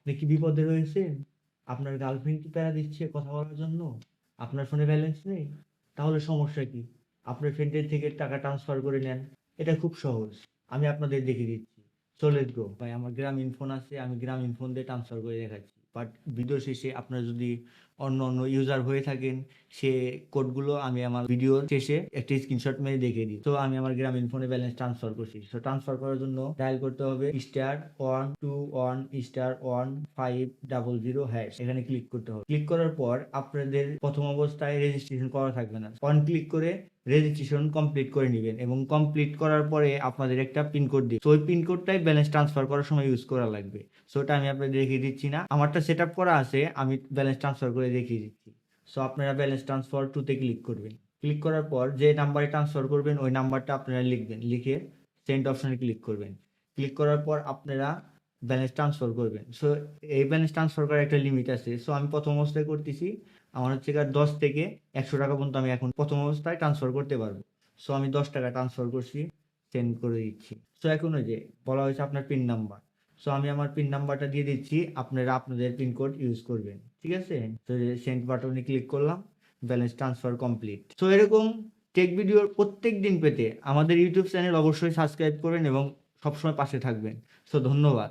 আপনি কি বিপদে রয়েছেন? আপনার গার্লফ্রেন্ড কি প্যারা দিচ্ছে কথা বলার জন্য? আপনার ফোনে ব্যালেন্স নেই? তাহলে সমস্যা কি? আপনার ফ্রেন্ডের থেকে টাকা ট্রান্সফার করে নেন। এটা খুব সহজ। আমি আপনাদের দেখিয়ে দিচ্ছি। So let's go. ভাই আমার গ্রামীণ ফোন আছে, আমি গ্রামীণ ফোন দিয়ে ট্রান্সফার করে দেখাচ্ছি। বাট ভিডিও শেষে আপনারা যদি অন্য ইউজার হয়ে থাকেন, সে কোডগুলো আমি আমার ভিডিওর শেষে একটা স্ক্রিনশট মেরে দেখিয়ে দিই। তো আমি আমার গ্রামীণ ফোনে ব্যালেন্স ট্রান্সফার করছি। সো ট্রান্সফার করার জন্য ডায়াল করতে হবে *121*500#। এখানে ক্লিক করতে হবে। ক্লিক করার পর আপনাদের প্রথম অবস্থায় রেজিস্ট্রেশন করা থাকবে না। অন ক্লিক করে রেজিস্ট্রেশন কমপ্লিট করে নিবেন এবং কমপ্লিট করার পরে আপনাদের একটা পিন কোড দিবে। তো ওই পিন কোডটাই ব্যালেন্স ট্রান্সফার করার সময় ইউজ করা লাগবে। সো ওটা আমি আপনাদের দেখিয়ে দিচ্ছি না। আমারটা সেট আপ করা আছে, আমি ব্যালেন্স ট্রান্সফার করে দেখিয়ে দিচ্ছি। সো আপনারা ব্যালেন্স ট্রান্সফার টুতে ক্লিক করবেন। ক্লিক করার পর যে নাম্বারে ট্রান্সফার করবেন ওই নাম্বারটা আপনারা লিখবেন, লিখে সেন্ড অপশনে ক্লিক করবেন। ক্লিক করার পর আপনারা ব্যালেন্স ট্রান্সফার করবেন। সো এই ব্যালেন্স ট্রান্সফার করার একটা লিমিট আছে। সো আমি প্রথম অবস্থায় করতেছি, আমার হচ্ছে 10 থেকে 100 টাকা পর্যন্ত আমি এখন প্রথম অবস্থায় ট্রান্সফার করতে পারবো। সো আমি 10 টাকা ট্রান্সফার করছি, সেন্ড করে দিচ্ছি। সো এখন ওই যে বলা হয়েছে আপনার পিন নাম্বার। সো আমি আমার পিন নাম্বারটা দিয়ে দিচ্ছি, আপনারা আপনাদের পিন কোড ইউজ করবেন। ঠিক আছে? তো সেন্ড বাটনে ক্লিক করলাম, ব্যালেন্স ট্রান্সফার কমপ্লিট। সো এরকম টেক ভিডিওর প্রত্যেক দিন পেতে আমাদের ইউটিউব চ্যানেল অবশ্যই সাবস্ক্রাইব করবেন এবং সবসময় পাশে থাকবেন। সো ধন্যবাদ।